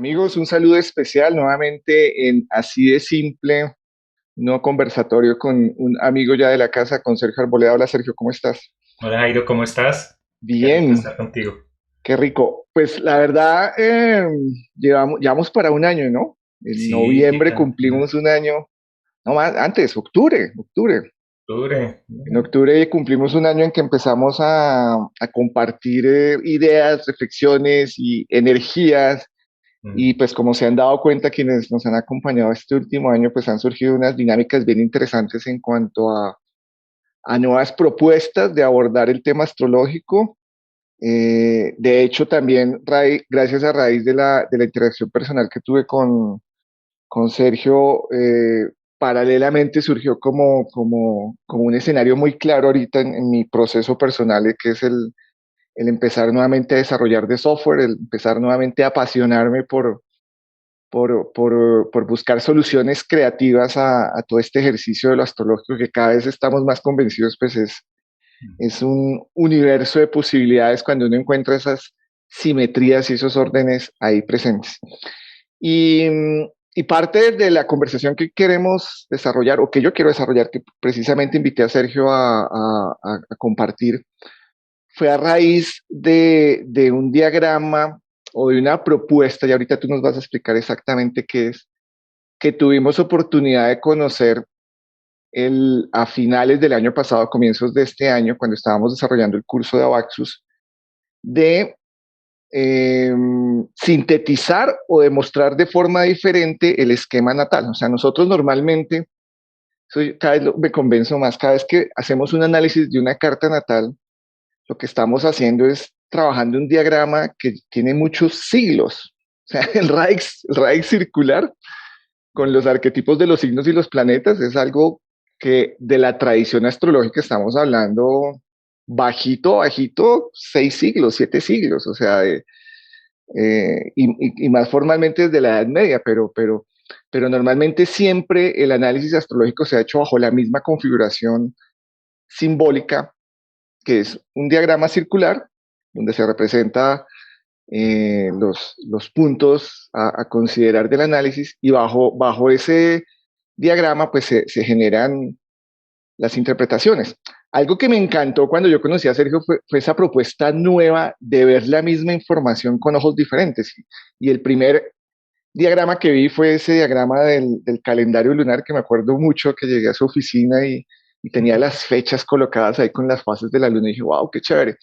Amigos, un saludo especial nuevamente en Así de Simple, un nuevo conversatorio con un amigo ya de la casa, con Sergio Arboleda. Hola Sergio, ¿cómo estás? Hola Jairo, ¿cómo estás? Qué rico Bien, estar contigo. qué rico. Pues la verdad, llevamos para un año, ¿no? En Sí, noviembre ya, cumplimos un año, no más, antes, octubre. octubre. En octubre cumplimos un año en que empezamos a compartir ideas, reflexiones y energías. Y Mm, pues como se han dado cuenta quienes nos han acompañado este último año, pues han surgido unas dinámicas bien interesantes en cuanto a nuevas propuestas de abordar el tema astrológico. De hecho, también gracias a raíz de la interacción personal que tuve con Sergio, paralelamente surgió como un escenario muy claro ahorita en mi proceso personal, que es el empezar nuevamente a desarrollar de software, el empezar nuevamente a apasionarme por buscar soluciones creativas a todo este ejercicio de lo astrológico que cada vez estamos más convencidos, pues es un universo de posibilidades cuando uno encuentra esas simetrías y esos órdenes ahí presentes. Y, y parte de la conversación que queremos desarrollar, o que yo quiero desarrollar, que precisamente invité a Sergio a compartir, fue a raíz de un diagrama o de una propuesta, y ahorita tú nos vas a explicar exactamente qué es, que tuvimos oportunidad de conocer a finales del año pasado, comienzos de este año, cuando estábamos desarrollando el curso de Abaxus, de sintetizar o demostrar de forma diferente el esquema natal. O sea, nosotros normalmente, cada vez me convenzo más, cada vez que hacemos un análisis de una carta natal, lo que estamos haciendo es trabajando un diagrama que tiene muchos siglos. O sea, el Radix circular con los arquetipos de los signos y los planetas es algo que de la tradición astrológica estamos hablando bajito, bajito, 6 siglos, 7 siglos, o sea, y más formalmente desde la Edad Media, pero normalmente siempre el análisis astrológico se ha hecho bajo la misma configuración simbólica, que es un diagrama circular, donde se representa los puntos a considerar del análisis y bajo ese diagrama pues se generan las interpretaciones. Algo que me encantó cuando yo conocí a Sergio fue esa propuesta nueva de ver la misma información con ojos diferentes. Y el primer diagrama que vi fue ese diagrama del calendario lunar, que me acuerdo mucho que llegué a su oficina y tenía las fechas colocadas ahí con las fases de la luna y dije, wow, qué chévere.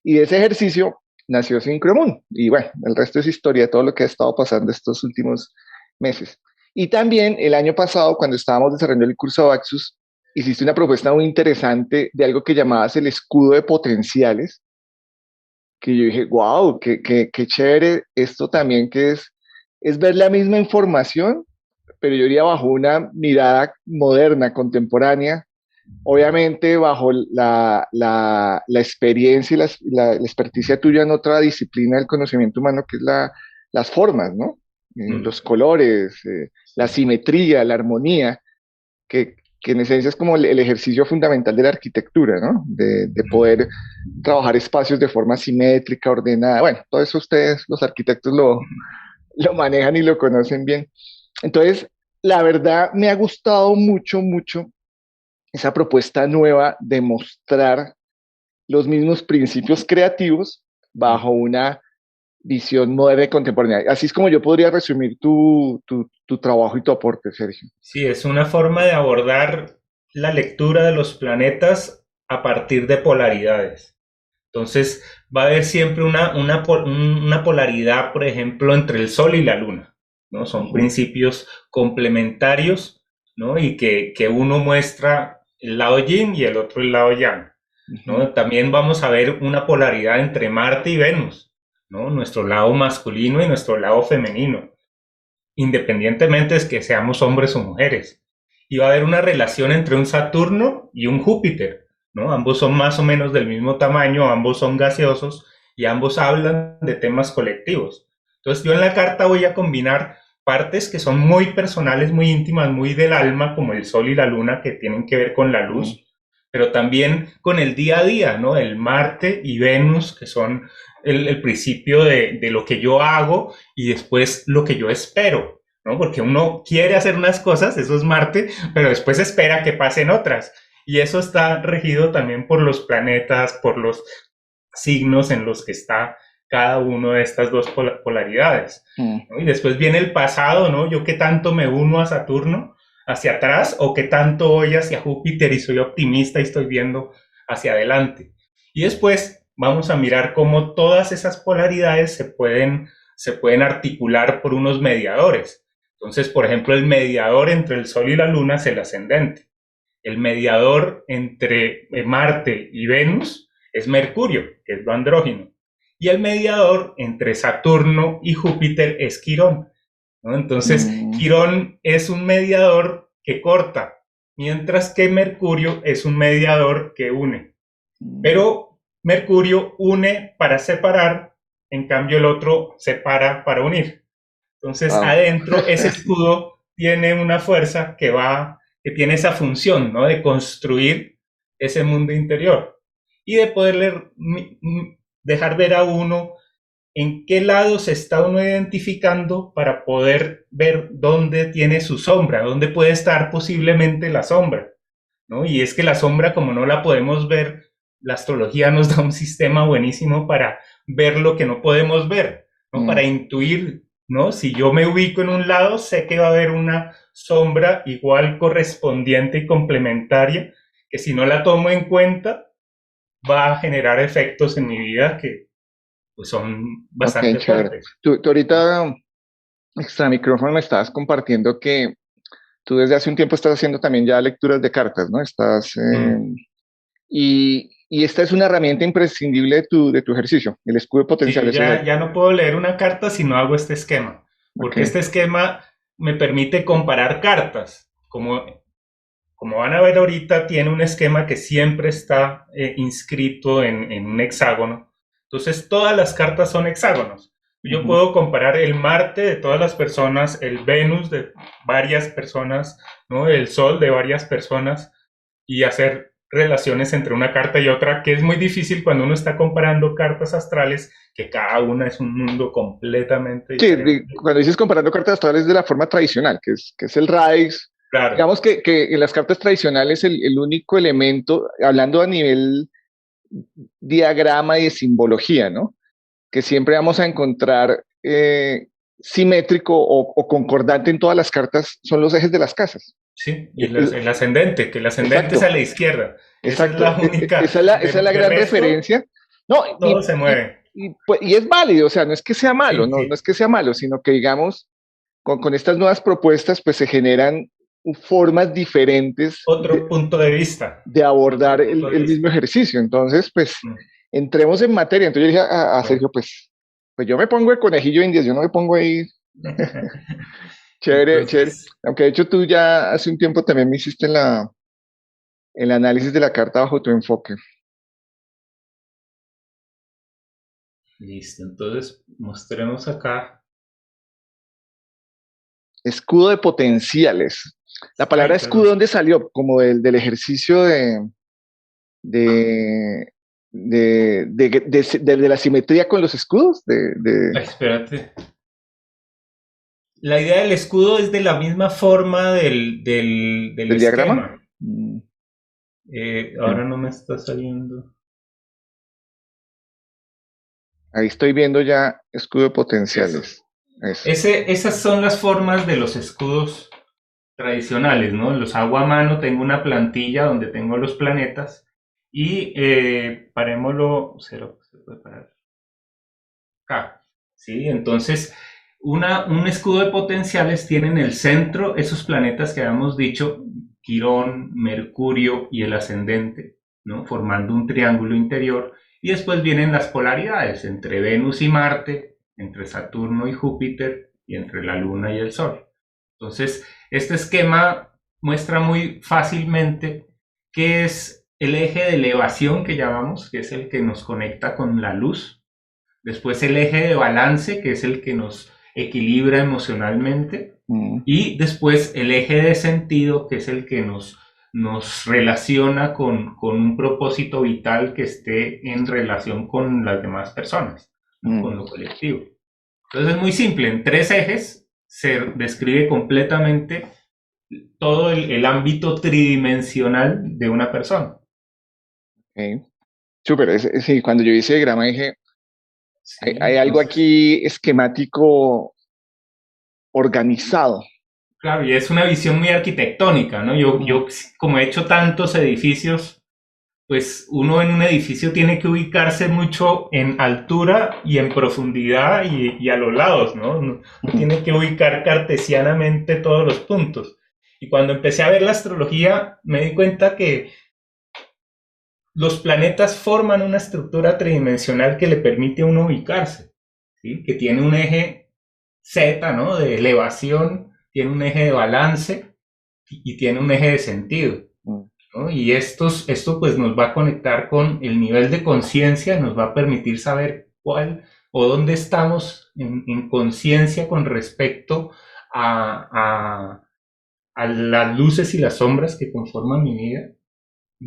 Y de ese ejercicio nació Syncromoon. Y bueno, el resto es historia, todo lo que ha estado pasando estos últimos meses. Y también el año pasado, cuando estábamos desarrollando el curso de Axus, hiciste una propuesta muy interesante de algo que llamabas el escudo de potenciales, que yo dije, wow, qué chévere esto también, que es ver la misma información, pero yo diría bajo una mirada moderna, contemporánea, obviamente bajo la experiencia y la experticia tuya en otra disciplina del conocimiento humano, que es las formas, ¿no? mm, Los colores, la sí. simetría, la armonía, que en esencia es como el ejercicio fundamental de la arquitectura, ¿no? De Mm. poder trabajar espacios de forma simétrica, ordenada. Bueno, todo eso ustedes, los arquitectos, lo manejan y lo conocen bien. Entonces, la verdad me ha gustado mucho, mucho esa propuesta nueva de mostrar los mismos principios creativos bajo una visión moderna y contemporánea. Así es como yo podría resumir tu trabajo y tu aporte, Sergio. Sí, es una forma de abordar la lectura de los planetas a partir de polaridades. Entonces, va a haber siempre una polaridad, por ejemplo, entre el Sol y la Luna, ¿no? Son Ujú, principios complementarios, ¿no? Y que uno muestra el lado yin y el otro el lado yang, ujú, ¿no? También vamos a ver una polaridad entre Marte y Venus, ¿no? Nuestro lado masculino y nuestro lado femenino, independientemente de que seamos hombres o mujeres. Y va a haber una relación entre un Saturno y un Júpiter, ¿no? Ambos son más o menos del mismo tamaño, ambos son gaseosos y ambos hablan de temas colectivos. Entonces yo en la carta voy a combinar partes que son muy personales, muy íntimas, muy del alma, como el sol y la luna, que tienen que ver con la ujú, luz, pero también con el día a día, ¿no? El Marte y Venus, que son el principio de lo que yo hago y después lo que yo espero, ¿no? Porque uno quiere hacer unas cosas, eso es Marte, pero después espera que pasen otras. Y eso está regido también por los planetas, por los signos en los que está cada uno de estas dos polaridades, ¿no? Y después viene el pasado, ¿no? Yo qué tanto me uno a Saturno hacia atrás o qué tanto voy hacia Júpiter y soy optimista y estoy viendo hacia adelante. Y después vamos a mirar cómo todas esas polaridades se pueden articular por unos mediadores. Entonces, por ejemplo, el mediador entre el Sol y la Luna es el ascendente. El mediador entre Marte y Venus es Mercurio, que es lo andrógino. Y el mediador entre Saturno y Júpiter es Quirón, ¿no? Entonces, Quirón es un mediador que corta, mientras que Mercurio es un mediador que une. Pero Mercurio une para separar, en cambio el otro separa para unir. Entonces, adentro ese escudo tiene una fuerza que tiene esa función, ¿no? De construir ese mundo interior y de poderle dejar ver a uno en qué lado se está uno identificando para poder ver dónde tiene su sombra, dónde puede estar posiblemente la sombra, ¿no? Y es que la sombra, como no la podemos ver, la astrología nos da un sistema buenísimo para ver lo que no podemos ver, ¿no? Para intuir, ¿no? Si yo me ubico en un lado, sé que va a haber una sombra igual correspondiente y complementaria, que si no la tomo en cuenta, va a generar efectos en mi vida que pues, son bastante fuertes. Tú ahorita, extra micrófono, me estabas compartiendo que tú desde hace un tiempo estás haciendo también ya lecturas de cartas, ¿no? Y esta es una herramienta imprescindible de tu ejercicio, el escudo de potenciales. Sí, ya no puedo leer una carta si no hago este esquema, porque este esquema me permite comparar cartas. Como van a ver ahorita, tiene un esquema que siempre está inscrito en un hexágono. Entonces, todas las cartas son hexágonos. Yo puedo comparar el Marte de todas las personas, el Venus de varias personas, ¿no? El Sol de varias personas y hacer relaciones entre una carta y otra, que es muy difícil cuando uno está comparando cartas astrales, que cada una es un mundo completamente diferente. Sí, cuando dices comparando cartas astrales de la forma tradicional, que es el RAIS. Claro. Digamos que en las cartas tradicionales el único elemento, hablando a nivel diagrama y de simbología, ¿no? Que siempre vamos a encontrar simétrico o concordante en todas las cartas son los ejes de las casas. Sí, y el ascendente, que el ascendente es a la izquierda. Exacto. Esa es la única. Esa es la gran referencia. No, todo se mueve. Y es válido, o sea, no es que sea malo, sí, no es que sea malo, sino que digamos, con estas nuevas propuestas, pues se generan formas diferentes. Otro punto de vista. De abordar el mismo ejercicio. Entonces, pues, entremos en materia. Entonces yo dije a Sergio, pues yo me pongo el conejillo de Indias, yo no me pongo ahí. Chévere, chévere. Aunque de hecho tú ya hace un tiempo también me hiciste el análisis de la carta bajo tu enfoque. Listo, entonces mostremos acá. Escudo de potenciales. La palabra escudo, ¿dónde salió? Como del ejercicio de la simetría con los escudos. Ay, espérate. La idea del escudo es de la misma forma del diagrama. Ahora no me está saliendo. Ahí estoy viendo ya escudo de potenciales. Esas son las formas de los escudos tradicionales, ¿no? Los hago a mano, tengo una plantilla donde tengo los planetas y parémoslo, se puede parar acá, ¿sí? Entonces, un escudo de potenciales tiene en el centro esos planetas que habíamos dicho, Quirón, Mercurio y el ascendente, ¿no? Formando un triángulo interior, y después vienen las polaridades entre Venus y Marte, entre Saturno y Júpiter y entre la Luna y el Sol. Entonces, este esquema muestra muy fácilmente qué es el eje de elevación que llamamos, que es el que nos conecta con la luz. Después el eje de balance, que es el que nos equilibra emocionalmente. Y después el eje de sentido, que es el que nos nos relaciona con un propósito vital que esté en relación con las demás personas, ¿no? Con lo colectivo. Entonces es muy simple, en 3 ejes se describe completamente todo el ámbito tridimensional de una persona. Okay. Súper, sí, cuando yo hice diagrama dije, Sí, hay algo entonces, aquí esquemático organizado. claro, y es una visión muy arquitectónica, ¿no? Yo como he hecho tantos edificios, pues uno en un edificio tiene que ubicarse mucho en altura y en profundidad y a los lados, ¿no? Uno tiene que ubicar cartesianamente todos los puntos. Y cuando empecé a ver la astrología, me di cuenta que los planetas forman una estructura tridimensional que le permite a uno ubicarse, ¿sí? Que tiene un eje Z, ¿no? De elevación, tiene un eje de balance y tiene un eje de sentido, ¿no? Y esto pues nos va a conectar con el nivel de conciencia, nos va a permitir saber cuál o dónde estamos en conciencia con respecto a las luces y las sombras que conforman mi vida.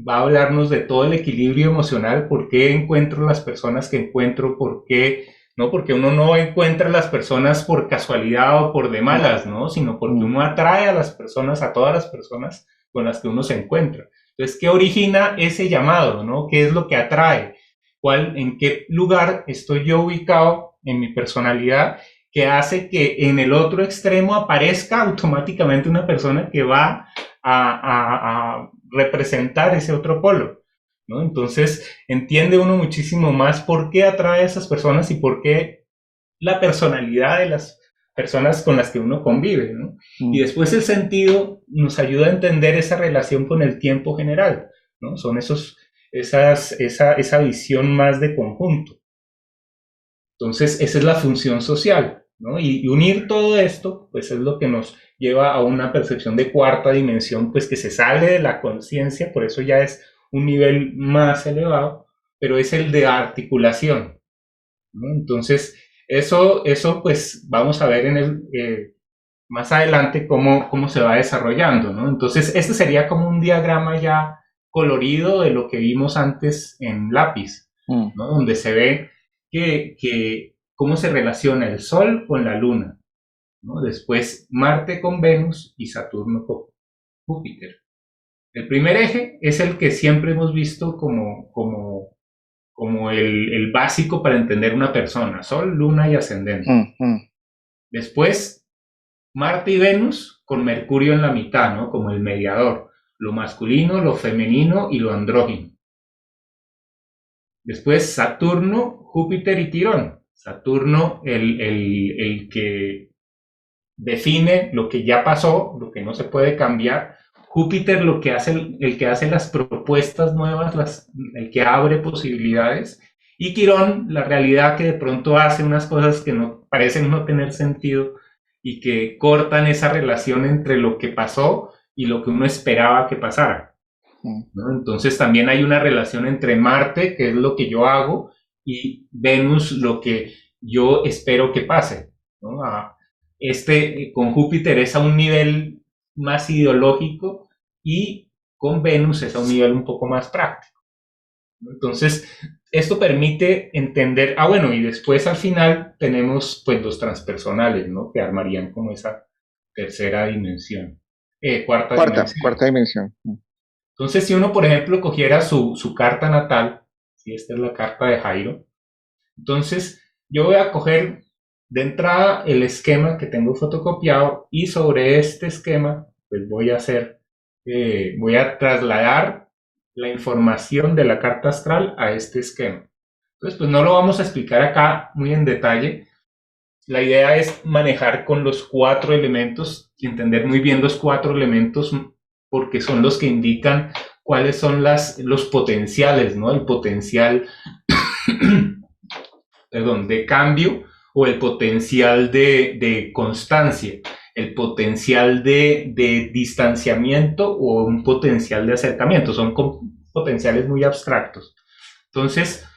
Va a hablarnos de todo el equilibrio emocional, por qué encuentro las personas que encuentro, por qué, ¿no? Porque uno no encuentra las personas por casualidad o por de malas, ¿no? Sino porque uno atrae a las personas, a todas las personas con las que uno se encuentra. Entonces, ¿qué origina ese llamado, ¿no? ¿Qué es lo que atrae? ¿En qué lugar estoy yo ubicado en mi personalidad que hace que en el otro extremo aparezca automáticamente una persona que va a representar ese otro polo, ¿no? Entonces entiende uno muchísimo más por qué atrae a esas personas y por qué la personalidad de las personas con las que uno convive, ¿no? Y después el sentido nos ayuda a entender esa relación con el tiempo general, ¿no? Son esa visión más de conjunto. Entonces, esa es la función social, ¿no? Y unir todo esto, pues es lo que nos lleva a una percepción de cuarta dimensión, pues que se sale de la conciencia, por eso ya es un nivel más elevado, pero es el de articulación, ¿no? Entonces, eso pues vamos a ver más adelante cómo se va desarrollando, ¿no? Entonces, este sería como un diagrama ya colorido de lo que vimos antes en lápiz, ¿no? Donde se ve que cómo se relaciona el Sol con la Luna, ¿no? Después Marte con Venus y Saturno con Júpiter. El primer eje es el que siempre hemos visto como el básico para entender una persona, Sol, Luna y ascendente. Después Marte y Venus con Mercurio en la mitad, ¿no? Como el mediador, lo masculino, lo femenino y lo andrógino. Después Saturno, Júpiter y Quirón. Saturno, el que define lo que ya pasó, lo que no se puede cambiar. Júpiter, lo que hace, el que hace las propuestas nuevas, el que abre posibilidades. Y Quirón, la realidad que de pronto hace unas cosas que no parecen no tener sentido y que cortan esa relación entre lo que pasó y lo que uno esperaba que pasara, ¿no? Entonces también hay una relación entre Marte, que es lo que yo hago, y Venus, lo que yo espero que pase, ¿no? Con Júpiter es a un nivel más ideológico y con Venus es a un nivel un poco más práctico, ¿no? Entonces, esto permite entender, bueno, y después al final tenemos pues los transpersonales, ¿no? Que armarían como esa tercera dimensión, cuarta dimensión. Cuarta dimensión. Entonces, si uno, por ejemplo, cogiera su carta natal, si esta es la carta de Jairo, entonces yo voy a coger de entrada el esquema que tengo fotocopiado y sobre este esquema, pues voy a trasladar la información de la carta astral a este esquema. Entonces, pues no lo vamos a explicar acá muy en detalle. La idea es manejar con los 4 elementos y entender muy bien los 4 elementos porque son los que indican cuáles son los potenciales, ¿no? El potencial, perdón, de cambio o el potencial de constancia, el potencial de distanciamiento o un potencial de acercamiento. Son potenciales muy abstractos. Entonces,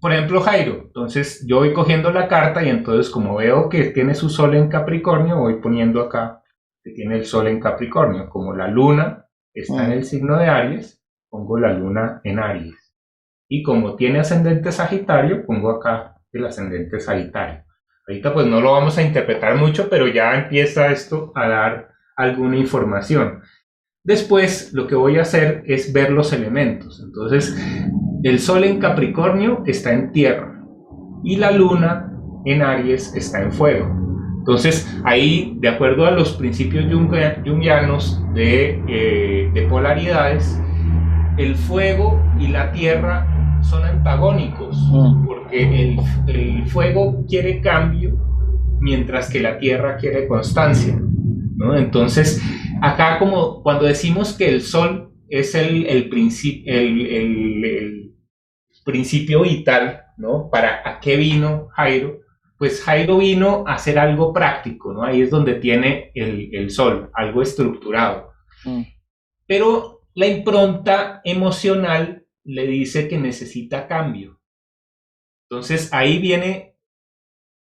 por ejemplo, Jairo, entonces yo voy cogiendo la carta y entonces como veo que tiene su sol en Capricornio, voy poniendo acá que tiene el Sol en Capricornio. Como la Luna está en el signo de Aries, pongo la Luna en Aries. Y como tiene ascendente Sagitario, pongo acá el ascendente Sagitario. Ahorita pues no lo vamos a interpretar mucho, pero ya empieza esto a dar alguna información. Después lo que voy a hacer es ver los elementos. Entonces, el Sol en Capricornio está en tierra y la Luna en Aries está en fuego. Entonces, ahí, de acuerdo a los principios jungianos de polaridades, el fuego y la tierra son antagónicos, porque el fuego quiere cambio, mientras que la tierra quiere constancia, ¿no? Entonces, acá como cuando decimos que el Sol es el principio vital, ¿no? ¿Para a qué vino Jairo? Pues Jairo vino a hacer algo práctico, ¿no? Ahí es donde tiene el Sol, algo estructurado. Pero la impronta emocional le dice que necesita cambio. Entonces ahí viene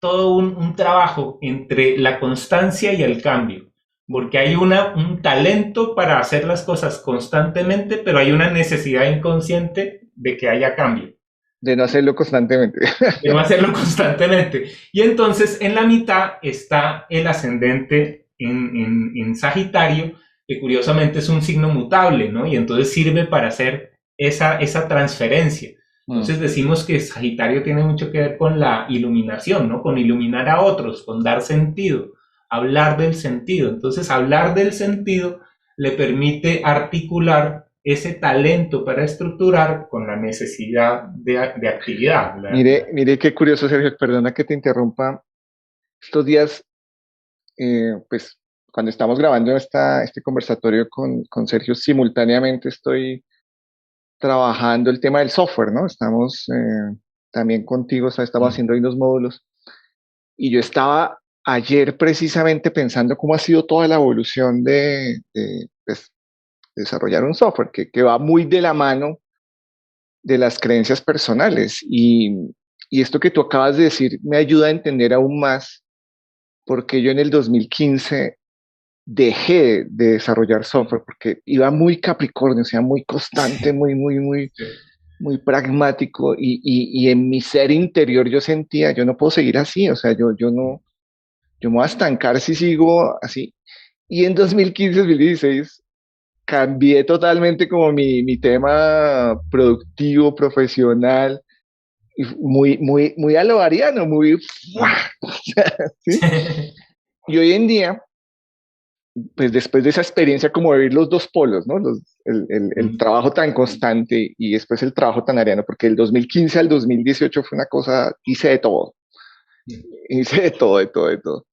todo un trabajo entre la constancia y el cambio, porque hay un talento para hacer las cosas constantemente, pero hay una necesidad inconsciente de que haya cambio. De no hacerlo constantemente. De no hacerlo constantemente. Y entonces en la mitad está el ascendente en Sagitario, que curiosamente es un signo mutable, ¿no? Y entonces sirve para hacer esa transferencia. Entonces decimos que Sagitario tiene mucho que ver con la iluminación, ¿no? Con iluminar a otros, con dar sentido, hablar del sentido. Entonces hablar del sentido le permite articular ese talento para estructurar con la necesidad de actividad. Mire qué curioso, Sergio, perdona que te interrumpa. Estos días, pues cuando estamos grabando este conversatorio con Sergio, simultáneamente estoy trabajando el tema del software, ¿no? Estamos también contigo, o sea, estamos haciendo ahí unos módulos. Y yo estaba ayer precisamente pensando cómo ha sido toda la evolución pues, desarrollar un software que va muy de la mano de las creencias personales. Y esto que tú acabas de decir me ayuda a entender aún más porque yo en el 2015 dejé de desarrollar software porque iba muy Capricornio, o sea, muy constante, muy pragmático y en mi ser interior yo sentía, yo no puedo seguir así, o sea, yo me voy a estancar si sigo así. Y en 2015, 2016 cambié totalmente como mi tema productivo, profesional, y muy a lo ariano, ¿sí? Y hoy en día, pues después de esa experiencia como de ver los dos polos, ¿no? El trabajo tan constante y después el trabajo tan ariano, porque del 2015 al 2018 fue una cosa, hice de todo, de todo.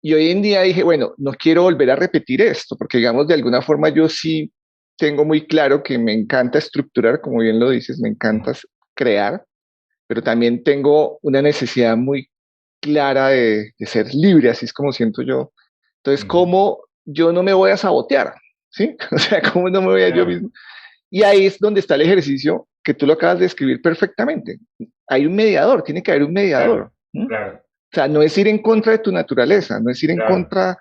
Y hoy en día dije, bueno, no quiero volver a repetir esto, porque digamos, de alguna forma yo sí tengo muy claro que me encanta estructurar, como bien lo dices, me encanta crear, pero también tengo una necesidad muy clara de ser libre, así es como siento yo. Entonces, ¿cómo yo no me voy a sabotear? ¿Sí? O sea, ¿cómo no me voy a yo mismo? Y ahí es donde está el ejercicio que tú lo acabas de escribir perfectamente. Hay un mediador, tiene que haber un mediador. Claro. O sea, no es ir en contra de tu naturaleza, no es ir en contra,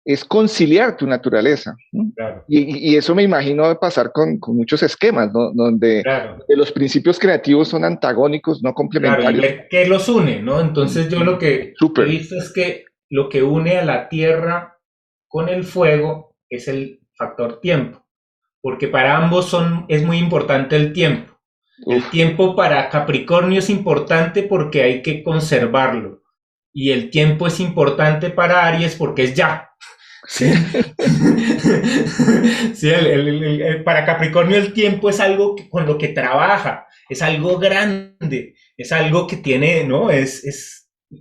es conciliar tu naturaleza. Claro. Y eso me imagino de pasar con muchos esquemas, ¿no? Donde los principios creativos son antagónicos, no complementarios. Claro, y ver qué los une, ¿no? Entonces yo lo que he visto es que lo que une a la tierra con el fuego es el factor tiempo, porque para ambos es muy importante el tiempo. El tiempo para Capricornio es importante porque hay que conservarlo. Y el tiempo es importante para Aries porque es ya. Sí, sí para Capricornio el tiempo es algo con lo que trabaja, es algo grande, es algo que tiene, ¿no?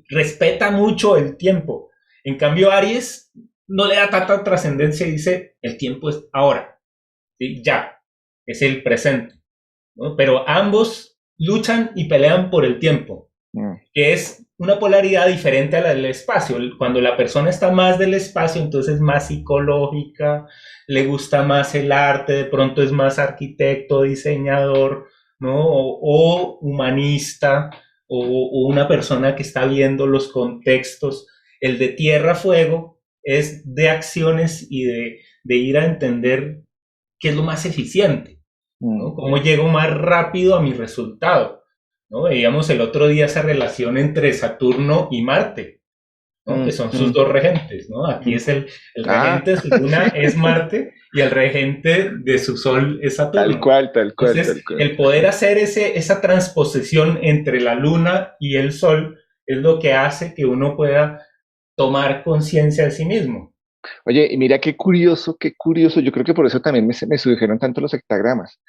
Respeta mucho el tiempo. En cambio, Aries no le da tanta trascendencia y dice, el tiempo es ahora, ¿sí? Ya, es el presente, ¿no? Pero ambos luchan y pelean por el tiempo, que es una polaridad diferente a la del espacio. Cuando la persona está más del espacio, entonces es más psicológica, le gusta más el arte, de pronto es más arquitecto, diseñador, ¿no? O humanista, o una persona que está viendo los contextos. El de tierra-fuego es de acciones y de ir a entender qué es lo más eficiente, ¿no? Cómo llego más rápido a mi resultado, ¿no? Veíamos el otro día esa relación entre Saturno y Marte, ¿no? Que son sus dos regentes, ¿no? Aquí es el regente de su luna es Marte y el regente de su sol es Saturno. Tal cual, tal cual. Entonces, tal cual. el poder hacer esa transposición entre la luna y el sol es lo que hace que uno pueda tomar conciencia de sí mismo. Oye, y mira qué curioso, qué curioso. Yo creo que por eso también me sedujeron tanto los hectagramas.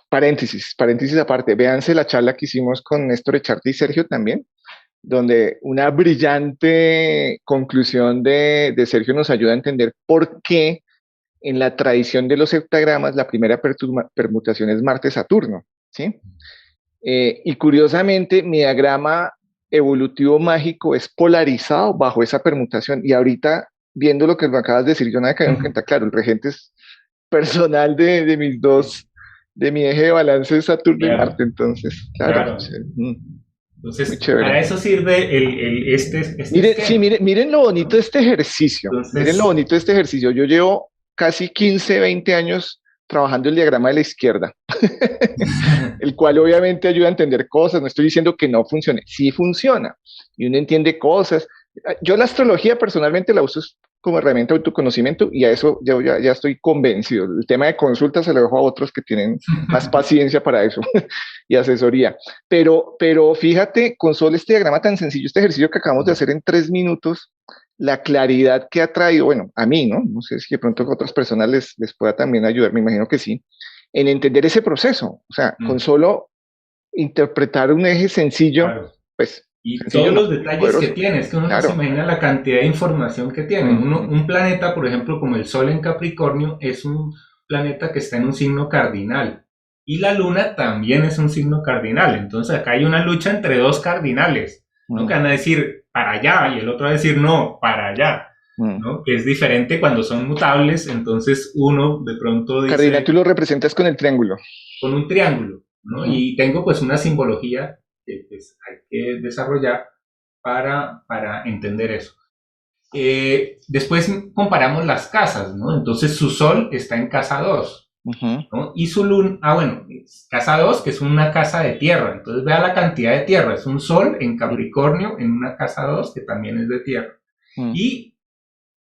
Paréntesis aparte. Véanse la charla que hicimos con Néstor Echarte y Sergio también, donde una brillante conclusión de Sergio nos ayuda a entender por qué en la tradición de los heptagramas la primera permutación es Marte-Saturno, ¿sí? Y curiosamente mi diagrama evolutivo mágico es polarizado bajo esa permutación y ahorita viendo lo que me acabas de decir, yo nada que me cuenta, claro, el regente es personal de mis dos, de mi eje de balance es Saturno y Marte, entonces, claro. Sí, entonces, para eso sirve este sí, miren lo bonito de este ejercicio. Entonces, miren lo bonito de este ejercicio. Yo llevo casi 15, 20 años trabajando el diagrama de la izquierda, el cual obviamente ayuda a entender cosas. No estoy diciendo que no funcione, sí funciona. Y uno entiende cosas. Yo la astrología personalmente la uso como herramienta de autoconocimiento y a eso ya estoy convencido. El tema de consultas se lo dejo a otros que tienen más paciencia para eso y asesoría. Pero fíjate, con solo este diagrama tan sencillo, este ejercicio que acabamos de hacer en 3 minutos, la claridad que ha traído, bueno, a mí, ¿no? No sé si de pronto a otras personas les pueda también ayudar, me imagino que sí, en entender ese proceso. O sea, con solo interpretar un eje sencillo, pues... Y todos los detalles que tiene, es que uno no se imagina la cantidad de información que tiene. Un planeta, por ejemplo, como el Sol en Capricornio, es un planeta que está en un signo cardinal. Y la Luna también es un signo cardinal. Entonces acá hay una lucha entre dos cardinales, ¿no? Que van a decir para allá y el otro va a decir no, para allá. ¿No? Que es diferente cuando son mutables, entonces uno de pronto dice... Cardinal, tú lo representas con el triángulo. Con un triángulo, ¿no? Y tengo pues una simbología que pues, hay que desarrollar para entender eso. Después comparamos las casas, ¿no? Entonces su sol está en casa 2, ¿no? Y su luna, casa 2, que es una casa de tierra. Entonces vea la cantidad de tierra. Es un sol en Capricornio en una casa 2 que también es de tierra. Y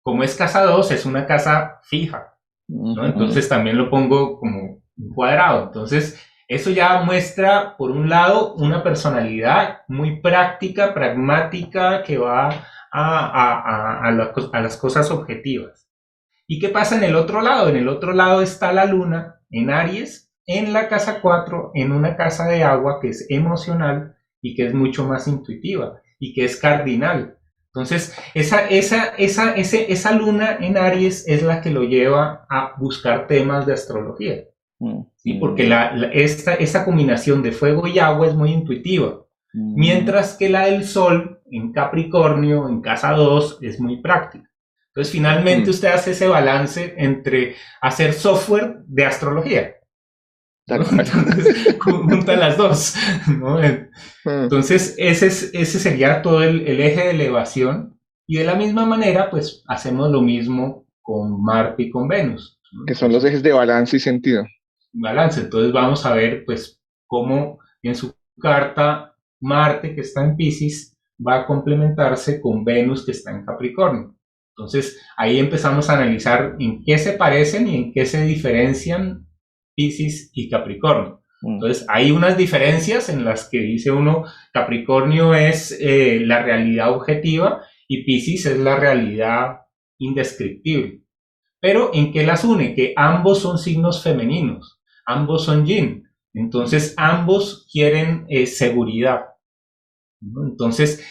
como es casa 2, es una casa fija, ¿no? Entonces también lo pongo como un cuadrado. Entonces eso ya muestra, por un lado, una personalidad muy práctica, pragmática, que va a las cosas objetivas. ¿Y qué pasa en el otro lado? En el otro lado está la luna en Aries, en la casa 4, en una casa de agua que es emocional y que es mucho más intuitiva y que es cardinal. Entonces, esa luna en Aries es la que lo lleva a buscar temas de astrología. ¿Sí? Porque esta combinación de fuego y agua es muy intuitiva, mientras que la del Sol en Capricornio, en casa 2, es muy práctica. Entonces, finalmente usted hace ese balance entre hacer software de astrología, ¿no? Entonces, junta las dos, ¿no? Entonces, ese sería todo el eje de elevación, y de la misma manera, pues, hacemos lo mismo con Marte y con Venus, ¿no? Que son los ejes de balance y sentido. Balance. Entonces vamos a ver pues cómo en su carta Marte, que está en Piscis, va a complementarse con Venus, que está en Capricornio. Entonces ahí empezamos a analizar en qué se parecen y en qué se diferencian Piscis y Capricornio. Entonces hay unas diferencias en las que dice uno, Capricornio es la realidad objetiva y Piscis es la realidad indescriptible. Pero ¿en qué las une? Que ambos son signos femeninos. Ambos son yin, entonces ambos quieren seguridad, ¿no? Entonces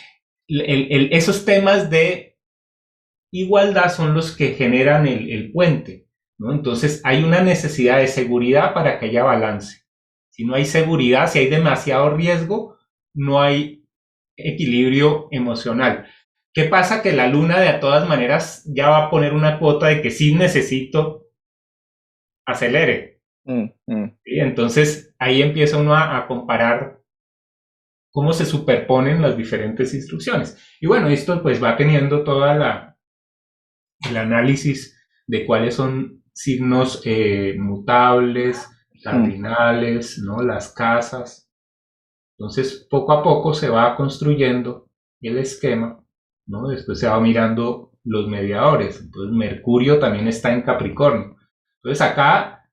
esos temas de igualdad son los que generan el puente, ¿no? Entonces hay una necesidad de seguridad para que haya balance. Si no hay seguridad, si hay demasiado riesgo, no hay equilibrio emocional. ¿Qué pasa? Que la luna de todas maneras ya va a poner una cuota de que sí necesito acelere. ¿Sí? Entonces ahí empieza uno a comparar cómo se superponen las diferentes instrucciones. Y bueno, esto pues va teniendo toda el análisis de cuáles son signos mutables, cardinales, ¿no? Las casas. Entonces, poco a poco se va construyendo el esquema, ¿no? Después se va mirando los mediadores. Entonces, Mercurio también está en Capricornio. Entonces, acá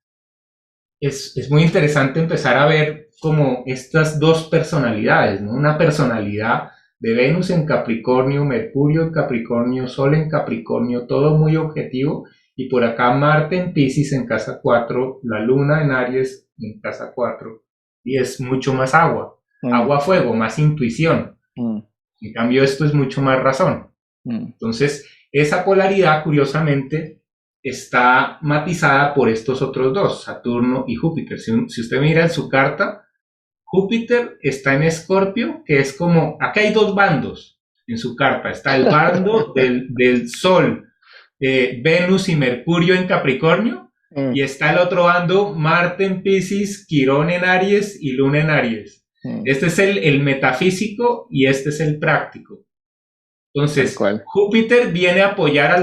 es muy interesante empezar a ver como estas dos personalidades, ¿no? Una personalidad de Venus en Capricornio, Mercurio en Capricornio, Sol en Capricornio, todo muy objetivo. Y por acá Marte en Pisces en casa 4, la Luna en Aries en casa 4. Y es mucho más agua. Agua-fuego, más intuición. En cambio, esto es mucho más razón. Entonces, esa polaridad, curiosamente, está matizada por estos otros dos, Saturno y Júpiter. Si usted mira en su carta, Júpiter está en Escorpio, que es como, acá hay dos bandos en su carta. Está el bando del Sol, Venus y Mercurio en Capricornio, y está el otro bando, Marte en Piscis, Quirón en Aries y Luna en Aries. Este es el metafísico y este es el práctico. Entonces, Júpiter viene a apoyar a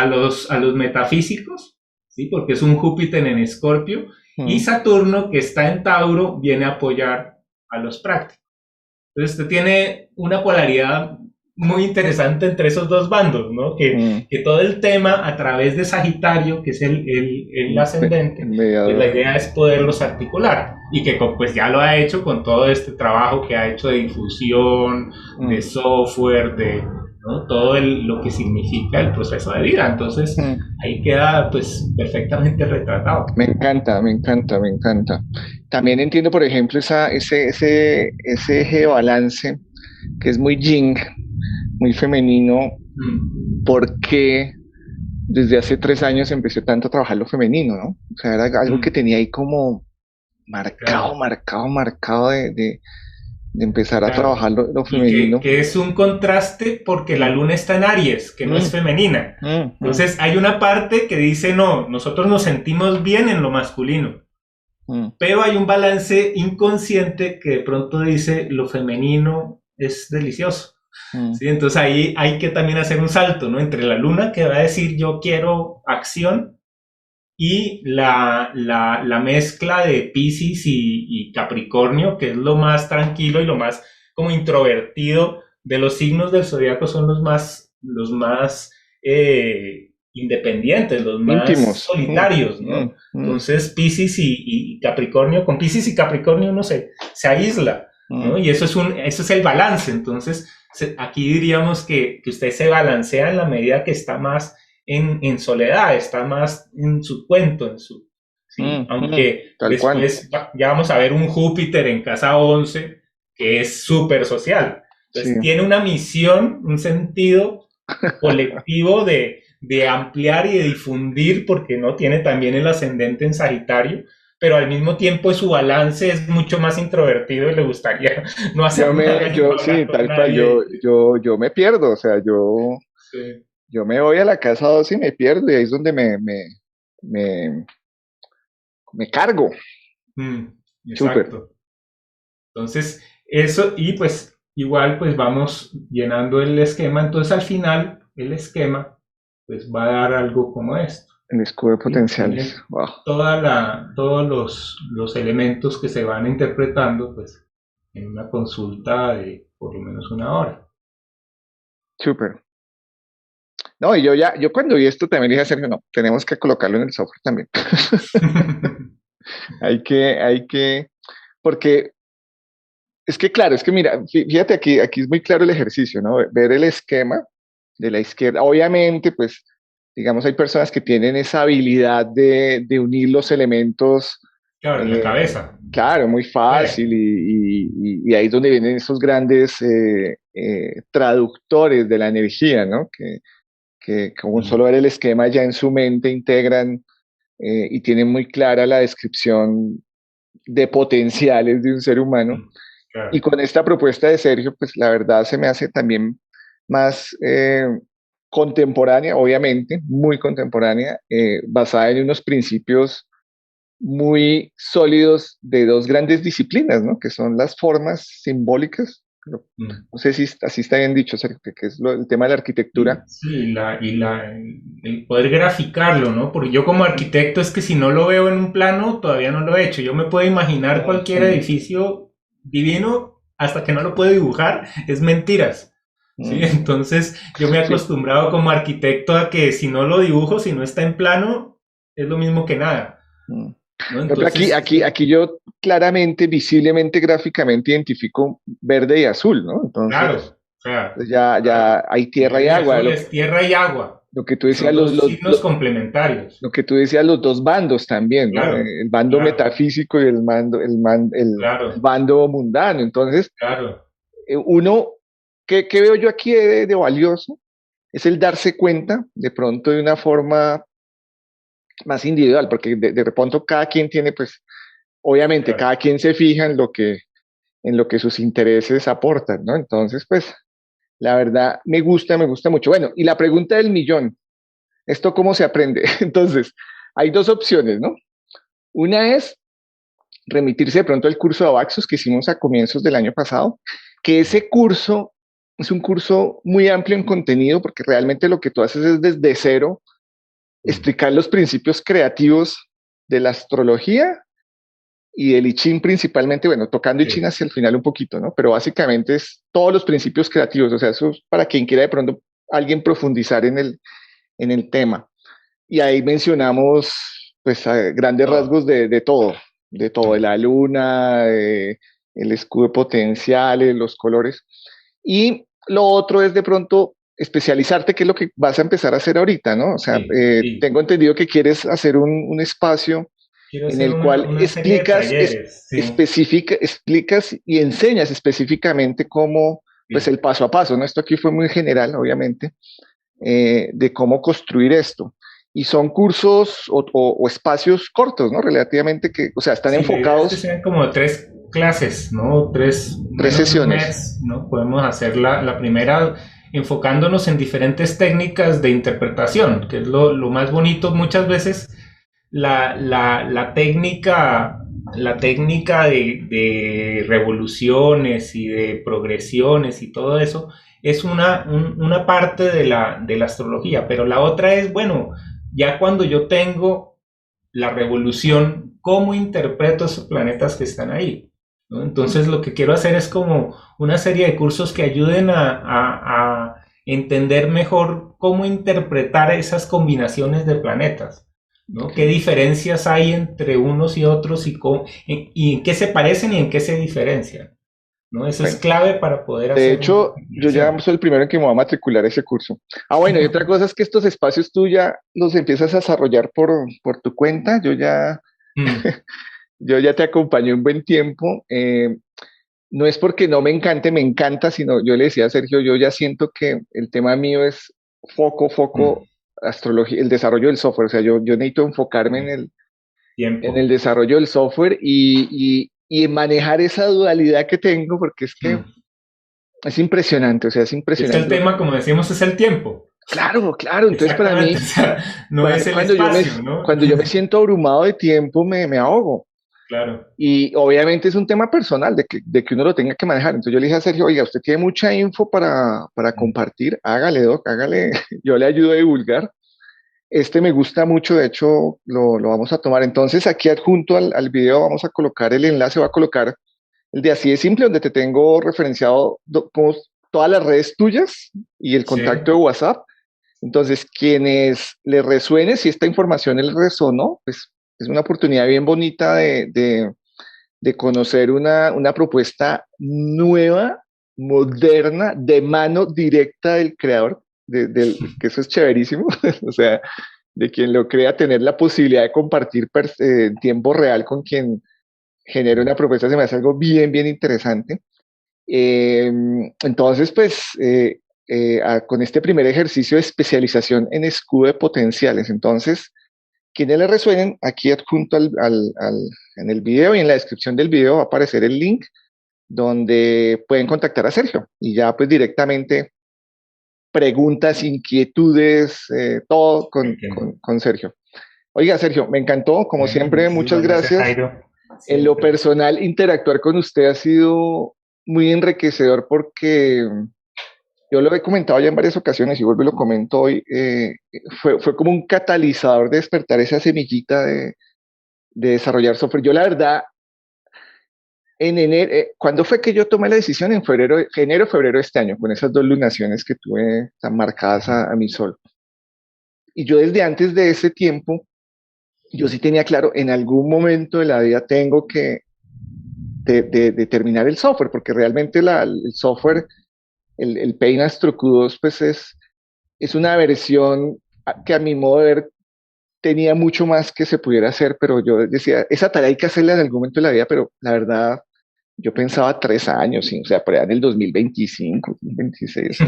los metafísicos, ¿sí? Porque es un Júpiter en Escorpio, y Saturno, que está en Tauro, viene a apoyar a los prácticos. Entonces, usted tiene una polaridad muy interesante entre esos dos bandos, ¿no? Que todo el tema a través de Sagitario, que es el ascendente, pues la idea es poderlos articular, y que pues ya lo ha hecho con todo este trabajo que ha hecho de difusión, de software, ¿no? Todo lo que significa el proceso de vida. Entonces, ahí queda pues perfectamente retratado. Me encanta, me encanta, me encanta. También entiendo, por ejemplo, ese eje de balance que es muy yin, muy femenino, porque desde hace 3 años empecé tanto a trabajar lo femenino, ¿no? O sea, era algo que tenía ahí como marcado, marcado de empezar a trabajar lo femenino. Y que es un contraste porque la luna está en Aries, que no es femenina. Entonces hay una parte que dice, no, nosotros nos sentimos bien en lo masculino. Pero hay un balance inconsciente que de pronto dice, lo femenino es delicioso. ¿Sí? Entonces ahí hay que también hacer un salto, ¿no? Entre la luna, que va a decir, yo quiero acción, y la mezcla de Piscis y Capricornio, que es lo más tranquilo y lo más como introvertido de los signos del zodiaco, son los más independientes, los más íntimos, solitarios, ¿no? Entonces Piscis y Capricornio, con Piscis y Capricornio uno se aísla, ¿no? Y eso es el balance. Entonces aquí diríamos que usted se balancea en la medida que está más en soledad, está más en su cuento, ¿sí? Aunque después ya vamos a ver un Júpiter en casa 11 que es súper social. Entonces tiene una misión, un sentido colectivo de ampliar y de difundir, porque no tiene también el ascendente en Sagitario, pero al mismo tiempo su balance es mucho más introvertido y le gustaría no hacer nada. Sí, tal cual, yo me pierdo, o sea, yo me voy a la casa 2 y me pierdo, y ahí es donde me cargo. Exacto. Super. Entonces, eso, y pues igual pues vamos llenando el esquema. Entonces al final el esquema pues va a dar algo como esto. El escudo de potenciales. Wow. Todos los elementos que se van interpretando pues en una consulta de por lo menos 1 hora. Súper. No, y yo cuando vi esto también dije a Sergio, no, tenemos que colocarlo en el software también. hay que, porque es que claro, es que mira, fíjate aquí es muy claro el ejercicio, ¿no? Ver el esquema de la izquierda. Obviamente, pues, digamos, hay personas que tienen esa habilidad de unir los elementos. Claro, en la cabeza. Claro, muy fácil, y ahí es donde vienen esos grandes traductores de la energía, ¿no? Que con solo ver el esquema ya en su mente integran y tienen muy clara la descripción de potenciales de un ser humano. Claro. Y con esta propuesta de Sergio, pues la verdad se me hace también más contemporánea, obviamente, muy contemporánea, basada en unos principios muy sólidos de dos grandes disciplinas, ¿no? Que son las formas simbólicas No, Mm. no sé si así está bien dicho, Sergio, que es el tema de la arquitectura. Sí, el poder graficarlo, ¿no? Porque yo como arquitecto es que si no lo veo en un plano, todavía no lo he hecho. Yo me puedo imaginar Mm, cualquier mm, edificio divino hasta que no lo puedo dibujar, es mentiras. Sí, mm. entonces yo me he Sí. acostumbrado como arquitecto a que si no lo dibujo, si no está en plano, es lo mismo que nada, Mm. ¿no? Por ejemplo, Entonces, sí, aquí yo claramente, visiblemente, gráficamente identifico verde y azul, ¿no? Entonces, claro, o sea, pues ya hay el tierra y verde y agua. azul es tierra y agua, Lo que tú y decías, son dos signos complementarios. lo que tú decías, los dos bandos también, ¿no? Claro, El bando claro, metafísico y el claro, bando mundano. Entonces, claro. uno, ¿qué veo yo aquí de valioso? Es el darse cuenta de pronto de una forma más individual, porque de pronto cada quien tiene, pues, obviamente, Claro. cada quien se fija en lo que sus intereses aportan, ¿no? Entonces, pues, la verdad, me gusta mucho. Bueno, y la pregunta del millón, ¿esto cómo se aprende? Entonces, hay dos opciones, ¿no? Una es remitirse de pronto al curso de Abaxus que hicimos a comienzos del año pasado, que ese curso es un curso muy amplio en contenido porque realmente lo que tú haces es desde cero Mm. explicar los principios creativos de la astrología y del I Ching principalmente, bueno, tocando I Ching Sí, hacia el final un poquito, ¿no? Pero básicamente es todos los principios creativos, o sea, eso es para quien quiera de pronto alguien profundizar en el tema. Y ahí mencionamos, pues, a grandes todo. rasgos de todo, de Mm. la luna, el escudo de potenciales, los colores. Y lo otro es de pronto especializarte, que es lo que vas a empezar a hacer ahorita, ¿no? O sea, Sí, sí. tengo entendido que quieres hacer un espacio Quiero en hacer el cual una serie de talleres. Sí, explicas y enseñas específicamente cómo, pues sí. el paso a paso, ¿no? Esto aquí fue muy general, obviamente, de cómo construir esto. Y son cursos o espacios cortos, ¿no? Relativamente que, o sea, están Sí, la idea es que enfocados sean como tres clases, ¿no? Tres, tres menos de un sesiones. mes, ¿no? Podemos hacer la primera enfocándonos en diferentes técnicas de interpretación, que es lo más bonito. Muchas veces la técnica, la técnica de revoluciones y de progresiones y todo eso es una parte de la astrología, pero la otra es, bueno, ya cuando yo tengo la revolución, ¿cómo interpreto esos planetas que están ahí? ¿No? Entonces lo que quiero hacer es como una serie de cursos que ayuden a entender mejor cómo interpretar esas combinaciones de planetas. ¿No? ¿Qué Okay. diferencias hay entre unos y otros y en qué se parecen y en qué se diferencian? ¿No? Eso es Bueno, clave para poder de hacer una hecho, yo ya investigación. soy el primero en que me voy a matricular a ese curso. Ah, bueno, y otra cosa es que estos espacios tú ya los empiezas a desarrollar por tu cuenta. Mm, Yo ya te acompañé un buen tiempo. No es porque no me encante, me encanta, sino yo le decía a Sergio, yo ya siento que el tema mío es mm, foco, astrología, el desarrollo del software. O sea, yo necesito enfocarme mm. en el Tiempo. desarrollo del software y en manejar esa dualidad que tengo, porque es que Mm. es impresionante, o sea, es Y es que el impresionante. tema, como decimos, es el tiempo. Claro, claro, entonces para Exactamente, o mí, sea, no es el espacio, ¿no? cuando yo me siento abrumado de tiempo, me ahogo. Claro. Y obviamente es un tema personal de que uno lo tenga que manejar. Entonces yo le dije a Sergio, oiga, usted tiene mucha info para Mm. compartir, hágale, doc, hágale, yo le ayudo a divulgar. Este me gusta mucho, de hecho lo vamos a tomar. Entonces aquí adjunto al video vamos a colocar el enlace, va a colocar el de así de simple, donde te tengo referenciado como todas las redes tuyas y el Sí, contacto de WhatsApp. Entonces, quienes les resuene, si esta información les resonó, pues es una oportunidad bien bonita de conocer una propuesta nueva, moderna, de mano directa del creador, que eso es chéverísimo, o sea, de quien lo crea, tener la posibilidad de compartir en tiempo real con quien genera una propuesta, se me hace algo bien interesante. Eh, entonces, pues, con este primer ejercicio de especialización en escudo de potenciales, entonces, quienes le resuenen, aquí adjunto en el video y en la descripción del video va a aparecer el link donde pueden contactar a Sergio y ya pues directamente preguntas, inquietudes, todo entiendo. con Sergio. Oiga, Sergio, me encantó, como Bueno, siempre, muchas muchísimas gracias, gracias. Jairo. En lo Siempre. personal, interactuar con usted ha sido muy enriquecedor porque yo lo he comentado ya en varias ocasiones y vuelvo y lo comento hoy, fue como un catalizador de despertar esa semillita de desarrollar software. Yo la verdad, en enero, ¿cuándo fue que yo tomé la decisión? En febrero, enero, febrero de este año, con esas dos lunaciones que tuve tan marcadas a mi sol. Y yo desde antes de ese tiempo, yo sí tenía claro, en algún momento de la vida tengo que de terminar el software, porque realmente el software, el Paint Astro Q2, pues es una versión que a mi modo de ver tenía mucho más que se pudiera hacer, pero yo decía, esa tarea hay que hacerla en algún momento de la vida, pero la verdad, yo pensaba 3 años, ¿sí? O sea, por allá en el 2025, 2026.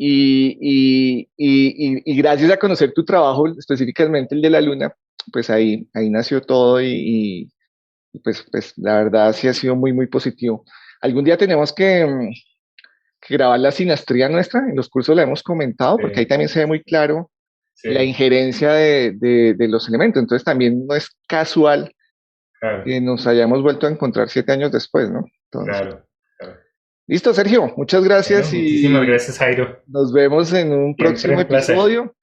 Y gracias a conocer tu trabajo, específicamente el de la luna, pues ahí nació todo y pues la verdad sí ha sido muy, muy positivo. Algún día tenemos que grabar la sinastría nuestra, en los cursos la hemos comentado, porque ahí Sí, también se ve muy claro la sí, injerencia de los elementos. Entonces también no es casual claro, que nos hayamos vuelto a encontrar 7 años después, ¿no? Entonces, claro, claro. listo, Sergio, muchas Bueno, gracias muchísimas y gracias, Jairo. nos vemos en un Siempre próximo un placer. episodio.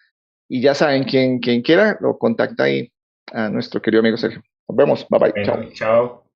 Y ya saben, quien quiera, lo contacta ahí a nuestro querido amigo Sergio. Nos vemos, bye bye, chao. Bueno, chao.